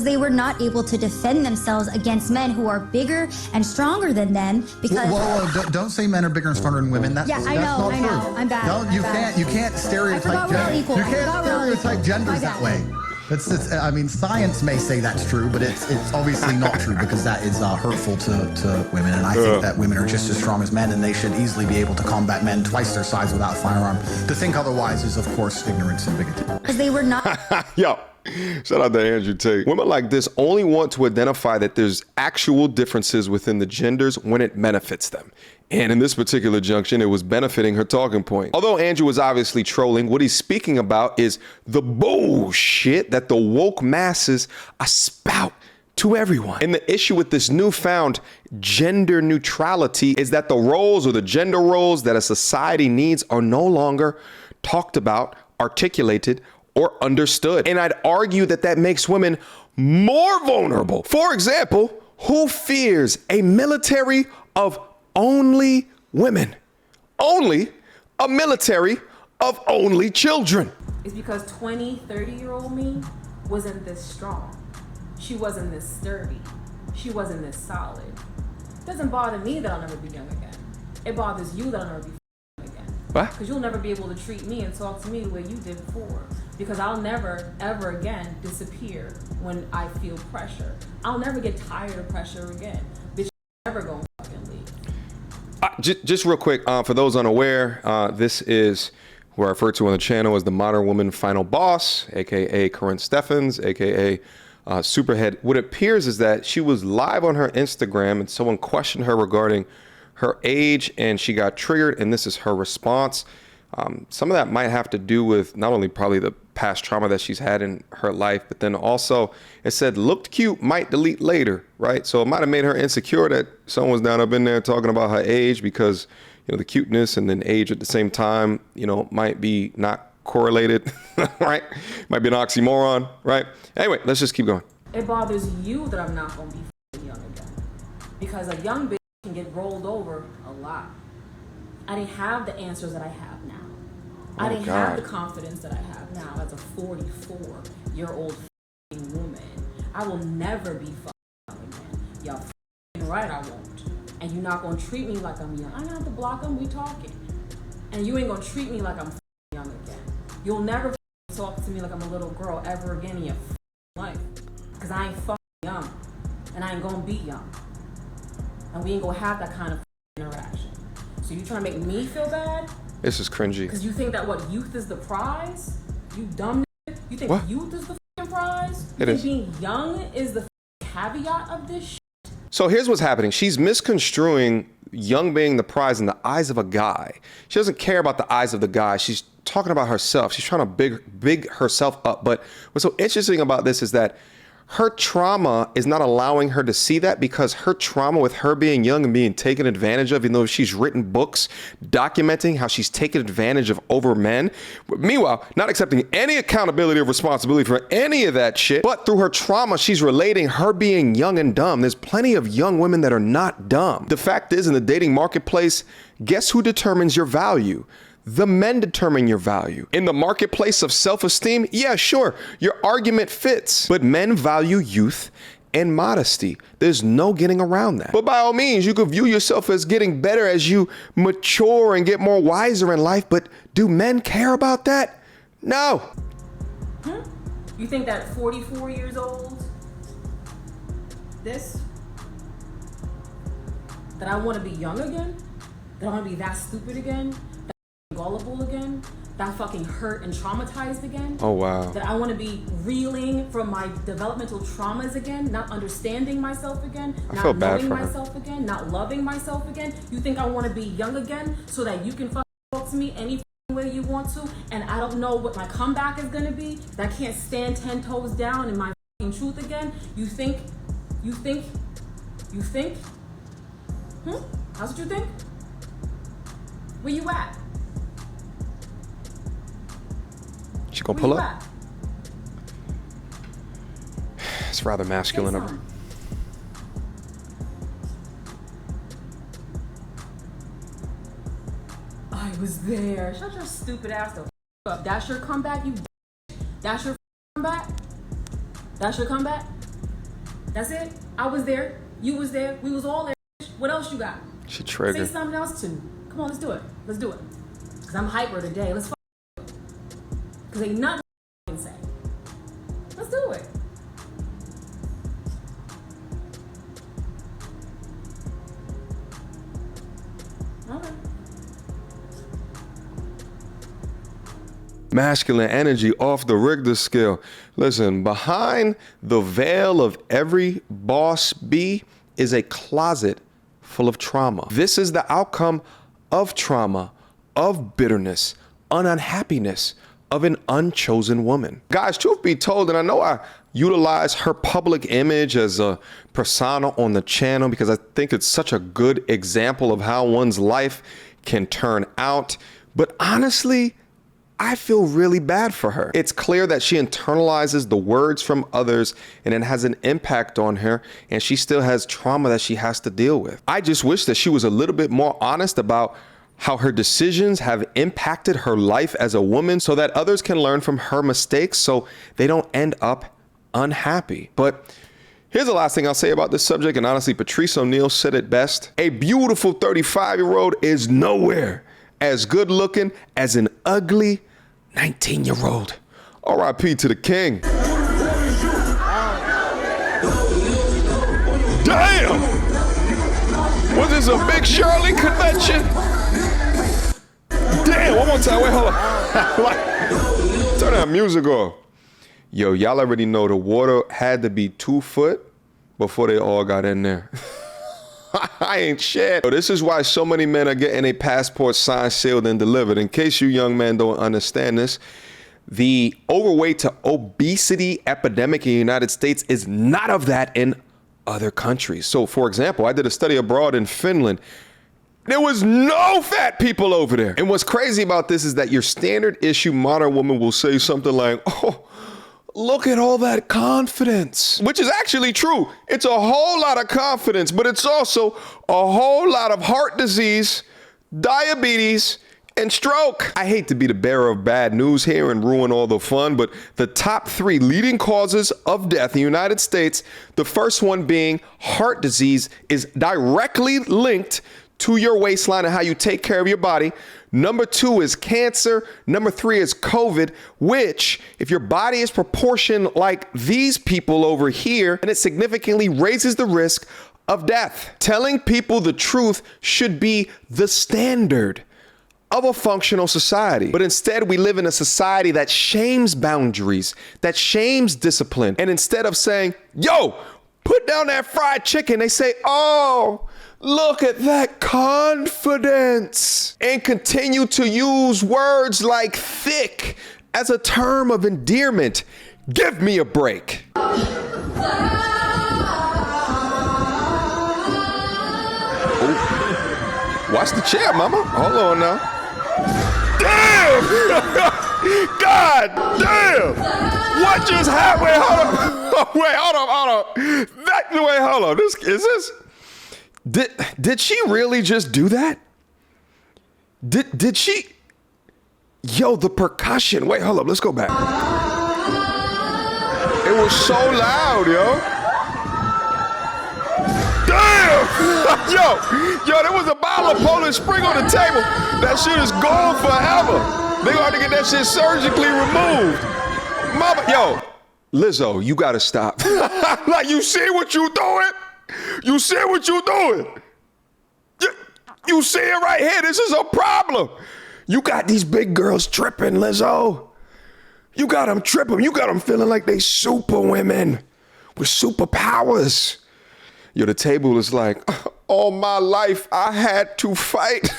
because they were not able to defend themselves against men who are bigger and stronger than them. Because whoa, don't say men are bigger and stronger than women. That's I not know. true. I'm bad. You can't stereotype. You can't stereotype genders that way. I mean, science may say that's true, but it's obviously not true because that is hurtful to women. And I think that women are just as strong as men, and they should easily be able to combat men twice their size without a firearm. To think otherwise is, of course, ignorance and bigotry. Because they were not. Yo, shout out to Andrew Tate. Women like this only want to identify that there's actual differences within the genders when it benefits them. And in this particular junction, it was benefiting her talking point. Although Andrew was obviously trolling, what he's speaking about is the bullshit that the woke masses espout to everyone. And the issue with this newfound gender neutrality is that the roles or the gender roles that a society needs are no longer talked about, articulated, or understood. And I'd argue that that makes women more vulnerable. For example, who fears a military of only women? Only a military of only children. It's because 20, 30-year-old me wasn't this strong. She wasn't this sturdy. She wasn't this solid. It doesn't bother me that I'll never be young again. It bothers you that I'll never be young again. What? Because you'll never be able to treat me and talk to me the way you did before. Because I'll never, ever again disappear when I feel pressure. I'll never get tired of pressure again. Bitch, I'm never gonna fucking leave. Just real quick, for those unaware, this is who I refer to on the channel as the Modern Woman Final Boss, aka Corinne Steffens, aka Superhead. What appears is that she was live on her Instagram and someone questioned her regarding her age and she got triggered, and this is her response. Some of that might have to do with not only probably the past trauma that she's had in her life, but then also it said looked cute, might delete later, right? So it might have made her insecure that someone was down up in there talking about her age because, you know, the cuteness and then age at the same time, you know, might be not correlated, right? Might be an oxymoron, right? Anyway, let's just keep going. It bothers you that I'm not gonna be young again. Because a young bitch can get rolled over a lot. I didn't have the answers that I have now. I didn't have the confidence that I have now as a 44-year-old woman. I will never be young again. Y'all right, I won't. And you're not gonna treat me like I'm young. I don't have to block them, we talking. And you ain't gonna treat me like I'm young again. You'll never talk to me like I'm a little girl ever again in your life. Because I ain't young. And I ain't gonna be young. And we ain't gonna have that kind of interaction. So you trying to make me feel bad? This is cringy. Because you think that what, youth is the prize? You dumb nigga? You think What? youth is the prize? It is. Being young is the caveat of this shit? So here's what's happening. She's misconstruing young being the prize in the eyes of a guy. She doesn't care about the eyes of the guy. She's talking about herself. She's trying to big herself up. But what's so interesting about this is that her trauma is not allowing her to see that, because her trauma with her being young and being taken advantage of, even though she's written books documenting how she's taken advantage of over men. Meanwhile, not accepting any accountability or responsibility for any of that shit, but through her trauma, she's relating her being young and dumb. There's plenty of young women that are not dumb. The fact is, in the dating marketplace, guess who determines your value? The men determine your value. In the marketplace of self-esteem, yeah, sure, your argument fits, but men value youth and modesty. There's no getting around that. But by all means, you could view yourself as getting better as you mature and get more wiser in life, but do men care about that? No. You think that 44 years old, that I want to be young again? That I want to be that stupid again? Gullible again, that fucking hurt and traumatized again. Oh wow. That I want to be reeling from my developmental traumas again, not understanding myself again, not knowing myself again, not loving myself again. You think I want to be young again so that you can fucking talk to me any way you want to, and I don't know what my comeback is gonna be, that I can't stand 10 toes down in my fucking truth again? You think? That's what you think? Where you at? She gonna pull up? It's rather masculine of her. I was there. Shut your stupid ass the up. That's your comeback, you. That's your comeback? That's your comeback? That's it. I was there. You was there. We was all there. What else you got? She triggered. Say something else too. Come on, let's do it. Let's do it. Cause I'm hyper today. Let's. Cause ain't nothing I can say. Let's do it. Okay. Masculine energy off the Richter scale. Listen, behind the veil of every boss bee is a closet full of trauma. This is the outcome of trauma, of bitterness, unhappiness, of an unchosen woman. Guys, truth be told, and I know I utilize her public image as a persona on the channel because I think it's such a good example of how one's life can turn out. But honestly, I feel really bad for her. It's clear that she internalizes the words from others and it has an impact on her, and she still has trauma that she has to deal with. I just wish that she was a little bit more honest about how her decisions have impacted her life as a woman so that others can learn from her mistakes so they don't end up unhappy. But here's the last thing I'll say about this subject, and honestly, Patrice O'Neal said it best. A beautiful 35-year-old is nowhere as good looking as an ugly 19-year-old. R.I.P. to the king. Damn! Was this a Big Shirley convention? Damn, one more time. Wait, hold on. Turn that music off. Yo, y'all already know the water had to be 2 foot before they all got in there. I ain't shit. This is why so many men are getting a passport signed, sealed, and delivered. In case you young men don't understand this, the overweight to obesity epidemic in the United States is not of that in other countries. So, for example, I did a study abroad in Finland. There was no fat people over there. And what's crazy about this is that your standard issue modern woman will say something like, oh, look at all that confidence, which is actually true. It's a whole lot of confidence, but it's also a whole lot of heart disease, diabetes, and stroke. I hate to be the bearer of bad news here and ruin all the fun, but the top 3 leading causes of death in the United States, the first one being heart disease, is directly linked to your waistline and how you take care of your body. Number 2 is cancer. Number 3 is COVID, which, if your body is proportioned like these people over here, and it significantly raises the risk of death. Telling people the truth should be the standard of a functional society. But instead, we live in a society that shames boundaries, that shames discipline. And instead of saying, yo, put down that fried chicken, they say, oh, look at that confidence, and continue to use words like thick as a term of endearment. Give me a break. Ooh. Watch the chair, mama. Hold on now. Damn! God damn! What just happened? Wait, hold on. Wait, hold on. Wait, hold on. Is this? Did she really just do that? Did she? Yo, the percussion. Wait, hold up. Let's go back. It was so loud, yo. Damn! Yo, there was a bottle of Polish Spring on the table. That shit is gone forever. They gonna have to get that shit surgically removed. Mama, yo, Lizzo, you gotta stop. Like, you see what you doing? You see what you doing? You see it right here. This is a problem. You got these big girls tripping, Lizzo. You got them tripping. You got them feeling like they super women with superpowers. Yo, the table is like, all my life I had to fight.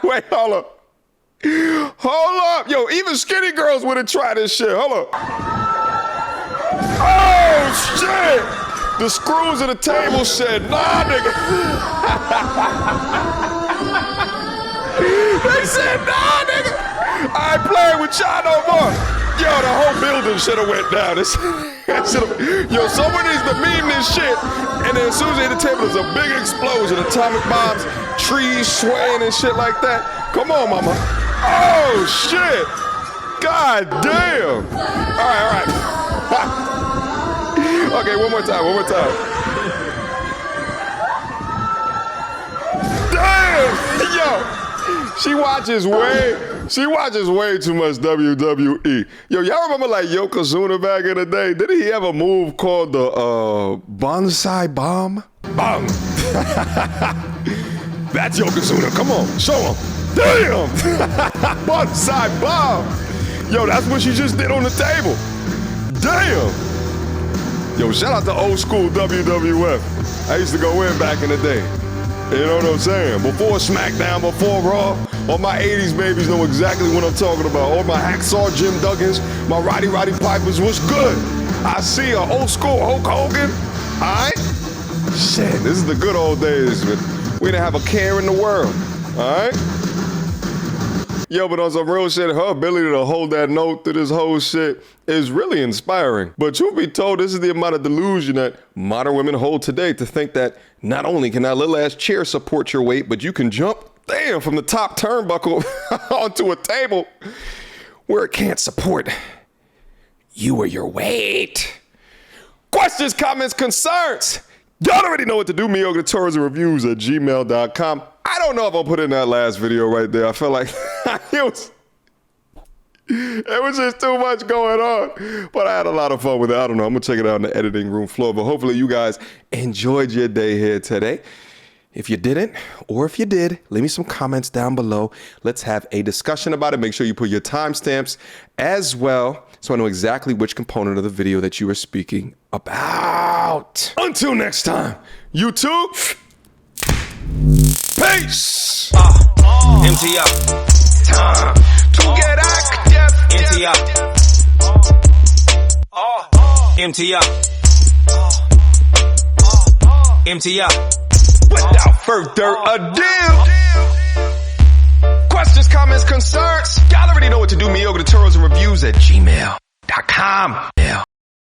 Wait, hold up. Hold up. Yo, even skinny girls wouldn't try this shit. Hold up. Oh, shit. The screws of the table said, nah, nigga. They said, nah, nigga. I ain't playing with y'all no more. Yo, the whole building should have went down. Yo, someone needs to meme this shit. And then as soon as they hit the table, there's a big explosion. Atomic bombs, trees swaying and shit like that. Come on, mama. Oh, shit. God damn. All right. Okay, one more time. Damn! Yo! She watches way too much WWE. Yo, y'all remember like Yokozuna back in the day? Didn't he have a move called the bonsai bomb? Bang! That's Yokozuna. Come on, show him. Damn! Bonsai bomb! Yo, that's what she just did on the table. Damn! Yo, shout out to old school WWF. I used to go in back in the day. You know what I'm saying? Before SmackDown, before Raw, all my 80s babies know exactly what I'm talking about. All my Hacksaw Jim Duggins, my Roddy Pipers, what's good? I see a old school Hulk Hogan. All right? Shit, this is the good old days. We didn't have a care in the world. All right? Yo, but on some real shit, her ability to hold that note through this whole shit is really inspiring. But truth be told, this is the amount of delusion that modern women hold today to think that not only can that little ass chair support your weight, but you can jump, damn, from the top turnbuckle onto a table where it can't support you or your weight. Questions, comments, concerns. Y'all already know what to do. Mediocre tutorials and reviews at gmail.com. I don't know if I'll put in that last video right there. I felt like it was just too much going on. But I had a lot of fun with it. I don't know. I'm going to check it out in the editing room floor. But hopefully you guys enjoyed your day here today. If you didn't, or if you did, leave me some comments down below. Let's have a discussion about it. Make sure you put your timestamps as well, so I know exactly which component of the video that you are speaking about. Until next time, YouTube, peace. MTR time to get active. MTR. Without further ado, questions, comments, concerns. Y'all already know what to do. Mediocre tutorials and reviews at gmail.com.